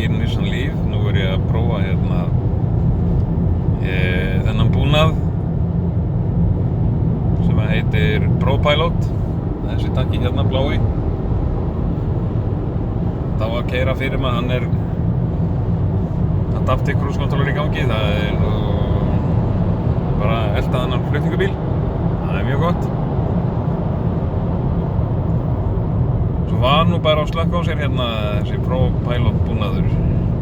í Nissan Leaf. Nú ég að prófa hérna þennan búnað sem heitir ProPilot. Þessi takki hérna blái. Það var að keyra fyrir mig, hann Adaptive Cruise Controller í gangi. Það nú bara elta þennan flutningabíl. Það mjög gott. Svo var nú bara að slökkva á sér hérna þessi ProPilot búnaður.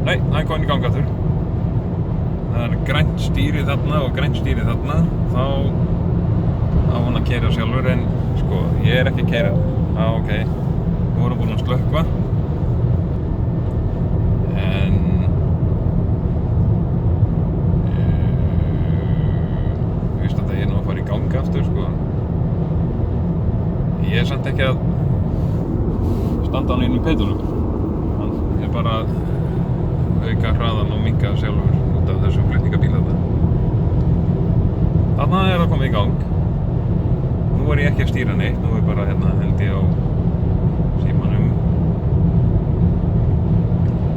Nei, hann kom inn í gang aftur. Það grænt stýrið þarna og grænt stýrið þarna. Þá á hún að keyra sjálfur, en sko, ég ekki að keyra. Ok. Nú erum búin að slökkva. En ég veist að ég nú að fara í gang aftur, sko. Ég samt ekki að standa hann inn í pedalum. Hann bara að auka hraðan og minnka sjálfur út af þessum flutningabíl þarna. Þarna að koma í gang. Nú ég ekki að stýra neitt, nú bara hérna held ég á símanum.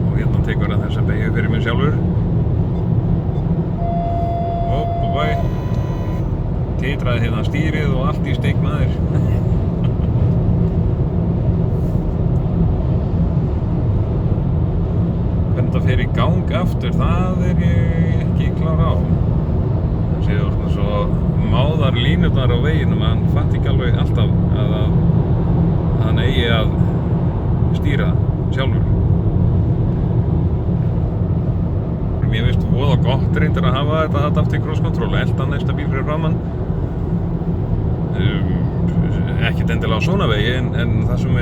Og hérna tekur hann þessa beygju fyrir mig sjálfur. Titraði hérna stýrið og allt í steik maður. Hvernig það fer í gang aftur, það ég ekki klár á. Það séu orðin svo máðar línurnar á veginum að hann fatti ekki alveg alltaf að hann eigi að stýra sjálfur. Mér finnst voða gott reyndar að hafa þetta Adaptive Cruise Control, elta næsta bíl fyrir framann. Ekkert endilega á svona vegi, en það sem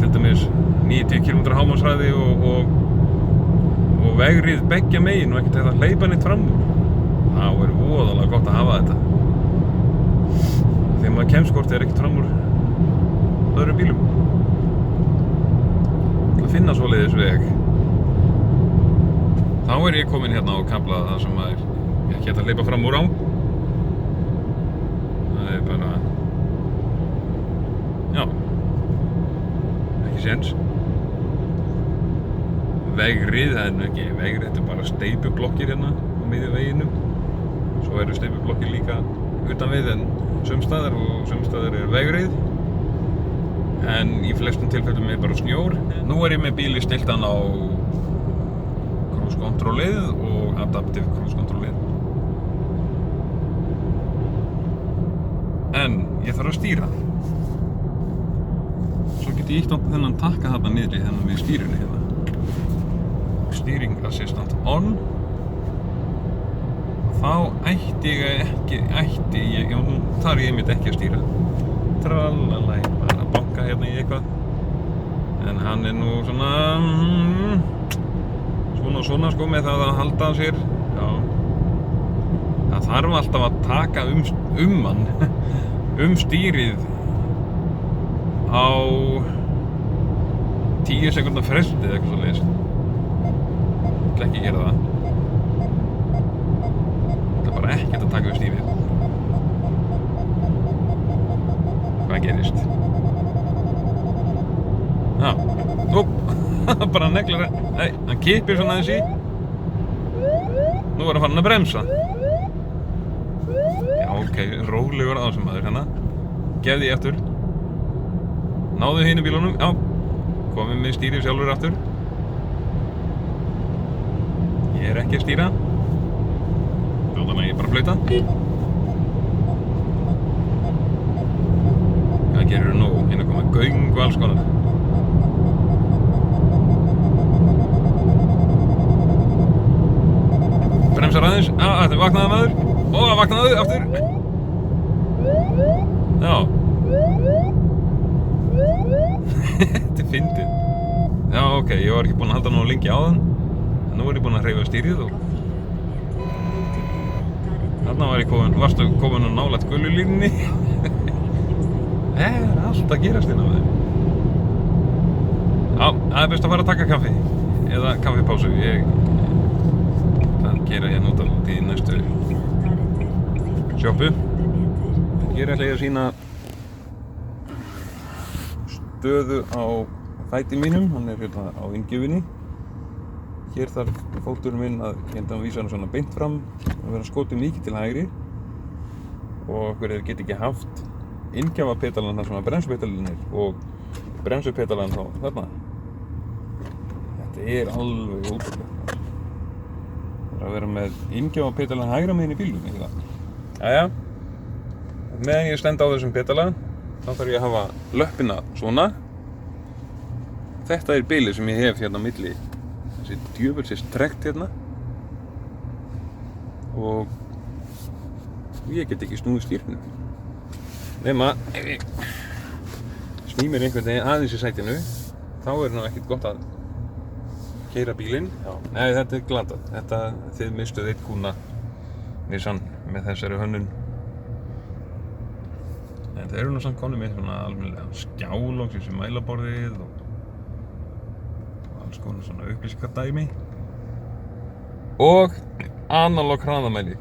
til dæmis 90 km hámarkshraði og vegrið beggja megin og ekkert að hleypa neitt fram úr. Það voðalega gott að hafa þetta. Þegar maður kemst hvort ekkert fram úr öðrum bílum. Til að finna svoleiðis veg. Þá ég kominn hérna á kafla það sem maður ekki hægt að hleypa fram úr á. Það bara, já, ekki séns. Vegrið, það nú ekki vegrið, þetta bara steypublokkir hérna á miðju veginum. Svo steypublokkir líka utan við, en sumstaðar og sumstaðar vegrið. En í flestum tilfellum bara snjór. Nú ég með bíli stiltan á Cruise Controlið og Adaptive Cruise Controlið. En ég þarf að stýra. Svo get ég ítt á þennan takka þarna niðri þennan við stýrinu hérna. Steering Assistant on. Þá ætti ég þar ég einmitt ekki að stýra. Tralalai, bara að banka hérna í eitthvað. En hann nú svona sko með það að halda sér. Já. Það þarf alltaf að taka hann stýrið á 10 sekúndna fresti eða eitthvað svoleiðis. Ég ætla ekki að gera það. Ég ætla bara ekkert að taka stýrið. Hvað gerist? Já, bara neglar það. Nei, hann kippir svona aðeins í. Nú hann farin að bremsa. Já, ok, rólegur á sem maður hérna. Gefði ég aftur. Náðu hinu bílunum, já. Komið með stýrið sjálfur aftur. Ég ekki að stýra. Þannig að ég bara flauta. Hvað gerir nú? Hérna koma göng og alls konar. Bremsar aðeins. Þetta vaknaði maður. Vaknaði aftur. Já. Þetta fyndið. Já, ok, ég var ekki búinn að halda nú lengi á þann. En nú ég búinn að hreyfa stýrið og þarna varstu komin á nálægt gululínunni. Allt að gerast inn á þeim. Já, það best að fara að taka kaffi. Eða kaffipásu. Ég gera hérna út í næstu sjoppu. Hér ætla ég að sýna stöðu á fæti mínum. Hann hérna á inngjöfinni. Hér þarf fóturinn minn að geta vísa hann svona beint fram og vera skotið mikið til hægri og okkur get ekki haft inngjafarpetalan þar sem að bremsupetalan og bremsupetalan þá þarna. Þetta alveg ótrúlegt. Það að vera með inngjafarpetalan hægra megin í bílnum, ekki það? Jæja, meðan ég stend á þessum petala þá þarf ég að hafa löppina svona. Þetta bilið sem ég hef hérna á milli, þessi djöfulsins trekt hérna og ég get ekki snúið stýrinu. Nema ef ég sný mér einhvern veginn aðeins í sætinu, þá nú ekkert gott að keyra bílinn. Nei, þetta glatað. Þið mistuð einn kúna Nissan með þessari hönnun. En það nú samt konum með svona almennilega skjálóks sem mælaborðið og alls konar svona upplýsingadæmi og analóg hraðamæli.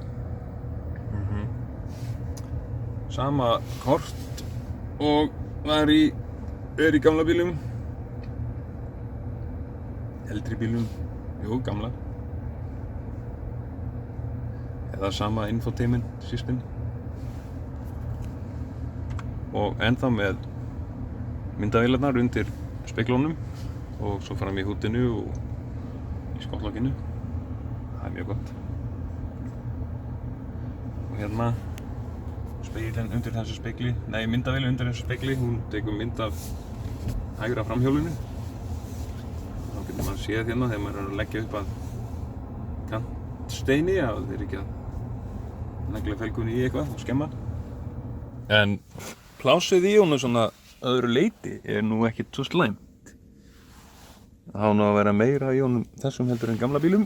Sama kort og er í gamla bílum, eldri bílum, gamla, eða sama infotainment system og ennþá með myndavélarnar undir speglunum og svo fram í húddinu og í skottlokkinu. Það mjög gott. Og hérna spegillinn undir þessu spegli, nei, myndavélin undir þessu spegli, hún tekur mynd af hægra framhjólinu. Þá getur maður séð hérna þegar maður að leggja upp að kantsteini að þeir ekki að negla felgunni í eitthvað og skemma. En plásið í honum svona öðru leyti nú ekkert svo slæmt. Það á nú að vera meira í honum þessum heldur en gamla bílum.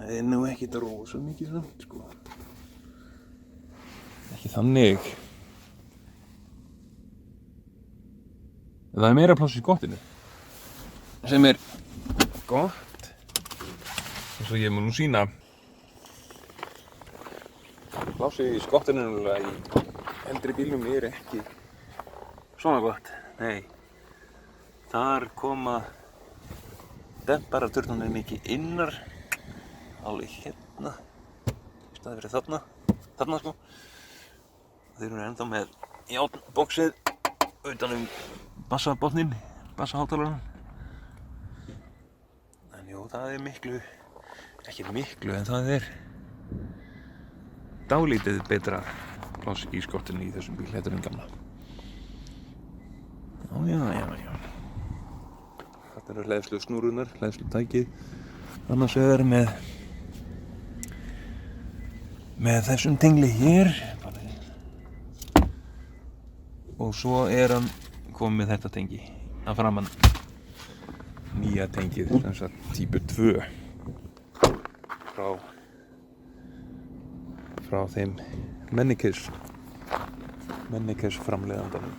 Það nú ekkert rosa mikið samt, sko. Ekki þannig. Það meira pláss í skottinu. Sem gott. Eins og ég mun nú sýna. Plássið í skottinu í eldri bílum ekki svona gott. Nei. Þar koma demparaturnar mikið innar. Alveg hérna. Í staði fyrir þarna. Þarna sko. Þeir eru ennþá með járnboxið utan bassabotninn, bassahátalarann. En jú, það miklu, ekki miklu, en það dálítið betra pláss í skottinu í þessum bíl heldur en gamla. Já. Þetta eru hleðslu snúrunar, hleðslu tækið. Annars vegar með þessum tengli hér. Og svo hann komið með þetta tengi að framan. Nýja tengið, sem sagt típu 2. Frá þeim Mennekes framleiðandanum.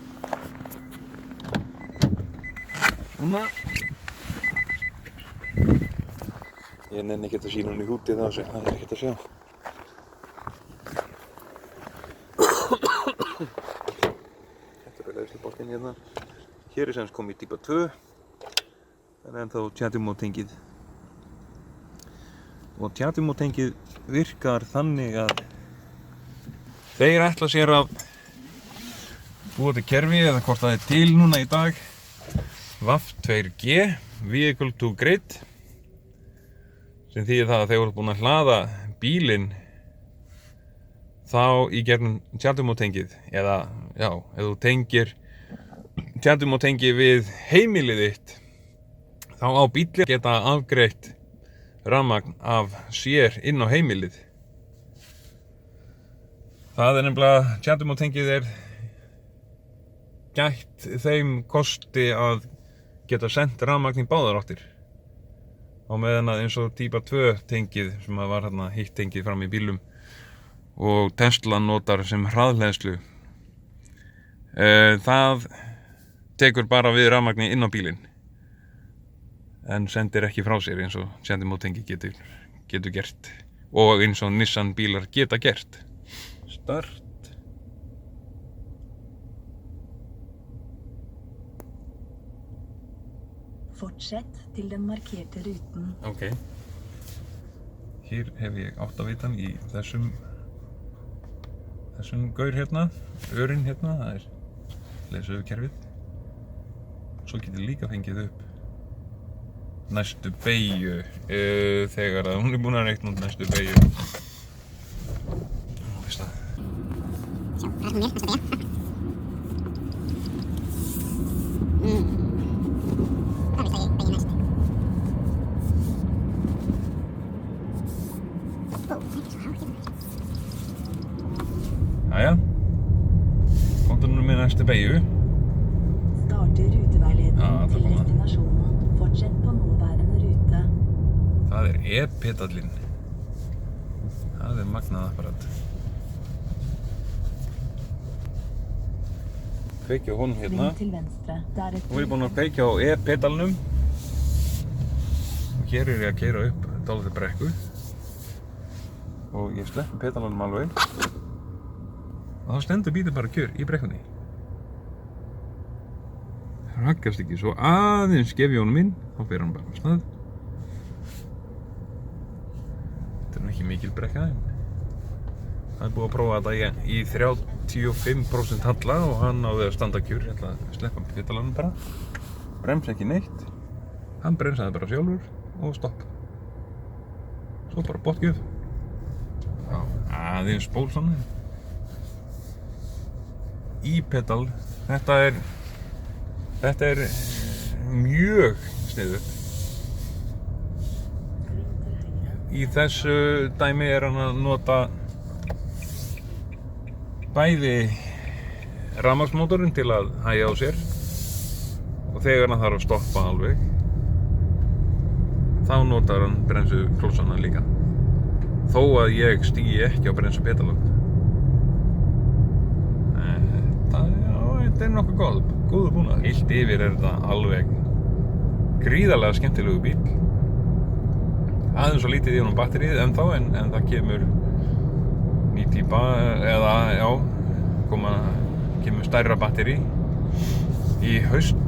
Svona. Ég nenni ekkert að sýna hún í húti það ekkert að sjá. Þetta leiðsluboltinn hérna. Hér semst komið típa 2. Það ennþá tjatjumótengið. Og tjatjumótengið virkar þannig að þeir ætla sér að búa til kerfi eða hvort það til núna í dag. VAF2G, Vehicle to Grid. Sem þýðir það að þeir voru búin að hlaða bílinn þá í gegnum tjaldumótengið eða, ef þú tengir tjaldumótengið við heimilið þitt þá á bíllinn geta afgreitt rafmagn af sér inn á heimilið. Það nefnilega, tjaldumótengið gætt þeim kosti að geta sendt rafmagn í báðar áttir. Á meðan að eins og típa 2 tengið sem var hérna hitt tengið fram í bílum og Tesla notar sem hraðhleðslu. Það tekur bara við rafmagni inn á bílinn en sendir ekki frá sér eins og sendimótengi getur gert og eins og Nissan bílar geta gert. Start. Fortsett til den markerte ruten. Ok. Hér hef ég áttavitan í þessum gaur hérna, örinn hérna, það leiðsögukerfið. Svo getur líka fengið upp næstu beygju þegar að hún búin að reikna út næstu beygju. Veist það. Sjá, það hún næstu beygja. Það veist að ég beygja næst. Ó, það svo hár hérna. Jæja. Komdu nú með næstu beygju. Starter ruteveiledning Ja, det til kommer. destinasjonen. Fortsett på nåværende rute. Það e-pedallinn. Það magnað apparat. Kveikja á honum hérna. Sving til venstre. Nú er ég búinn að kveikja á e-pedalnum. Og hér er ég að keyra upp dálítið brekku. Og ég sleppi pedalanum alveg. Og þá stendur bílinn bara kjör í brekkunni. Raggast ekki, svo aðeins gef ég honum inn, þá fer hann bara á stað. Þetta er nú ekki mikil brekka, en það er búið að prófa þetta í 35% halla og hann náði að standa kjur. Ég ætla að sleppa pedalanum bara, bremsa ekki neitt, hann bremsaði bara sjálfur og stopp. Svo bara botgjöf. Já, aðeins spól svona. E-pedal, þetta er mjög sniðugt. Í þessu dæmi er hann að nota bæði rafmagnsmótorinn til að hægja á sér og þegar hann þarf að stoppa alveg þá notar hann bremsuklósana líka. Þó að ég stígi ekki á bremsupedalinn. Þetta er nokkuð góður búnaður. Heilt yfir er þetta alveg gríðarlega skemmtilegu bíl. Aðeins svo lítið í honum batterið ennþá, en það kemur ný típa, eða já, kemur stærra batteri í haust,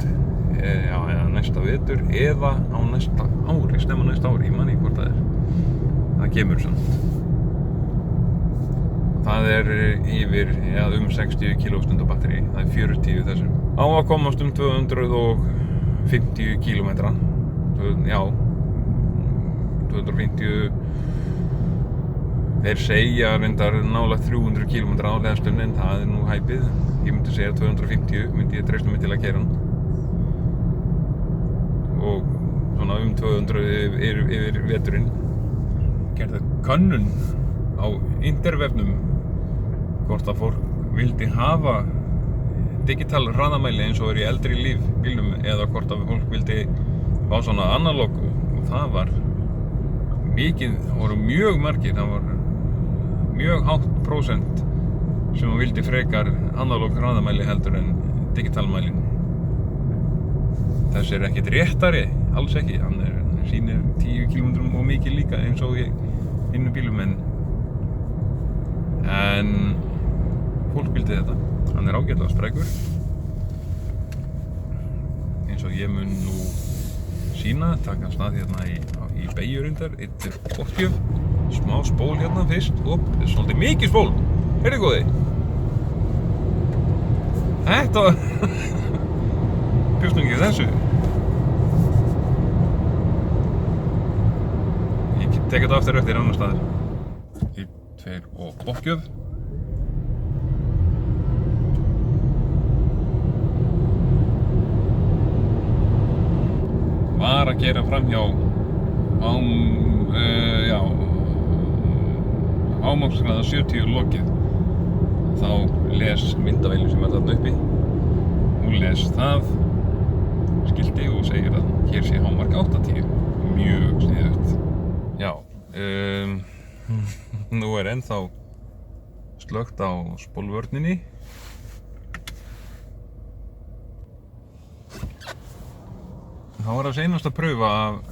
eða næsta vetur, eða á næsta ári, snemma næsta ári, ég man ekki hvort það er. Það kemur samt. Það er yfir, um 60 kWh batteri, það er 40 þessum. Á að komast 250 km, já, 250, þeir segja reyndar nálægt 300 km á leiðstunni, en það er nú hæpið. Ég myndi segja 250, myndi ég treysta mig til að keyra hann. Og svona 200 yfir veturinn. Gerði könnun á intervefnum hvort að fólk vildi hafa digital hraðamæli eins og er í eldri bílnum eða hvort að fólk vildi fá svona analóg, og það voru mjög margir, það var mjög hátt prósent sem vildi frekar analóg hraðamæli heldur en digitalmælin. Þessi er ekkert réttari, alls ekki, hann sýnir 10 km og mikið líka eins og í hinnum bílum, en fólk vildi þetta. Hann er ágætlega sprækur, eins og ég mun nú sýna, taka stað hérna í beygju reyndar, eitt er botgjöf, smá spól hérna fyrst, þetta er svolítið mikið spól, heyrðu góði. Þetta var bjóst nú ekki þessu. Ég tek þetta aftur eftir annar staðar. 1, 2 og botgjöf. Var að keyra framhjá hámarkshraða 70 lokið. Þá les myndavélin sem er þarna uppi. Hún les það skilti og segir að hér sé hámark 80. Mjög sniðugt. Já, nú er ennþá slökkt á spólvörninni. Það var að seinast að pröfa af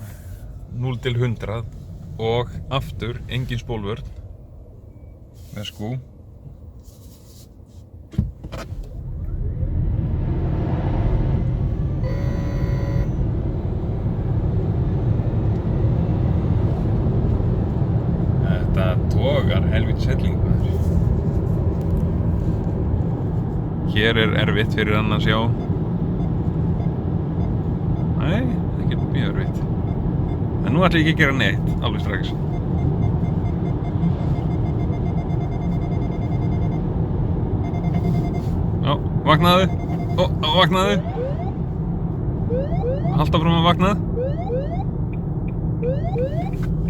0 til 100 og aftur engin spólvörn með skú. var helvítis helling maður. Hér erfitt fyrir hann að sjá. Nei, ekki mjög erfitt. En nú ætla ég ekki að gera neitt, alveg strax. Já, vaknaðu. Vaknaðu. Haltu áfram að vakna.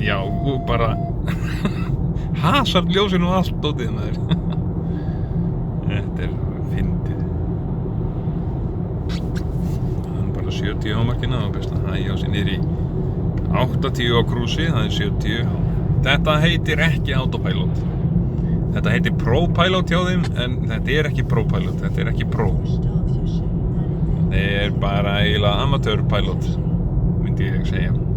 Já, og bara hasar ljósin og allt dótið maður. Þetta fyndið. Það bara 70 á markina og best að hægja á sig niður í 80 á krúsi, það 70. Þetta heitir ekki autopilot. Þetta heitir ProPilot hjá þeim, en þetta ekki ProPilot, þetta ekki Pro. Første avkjørsel, deretter Þetta bara eiginlega amatörpilot, myndi ég segja.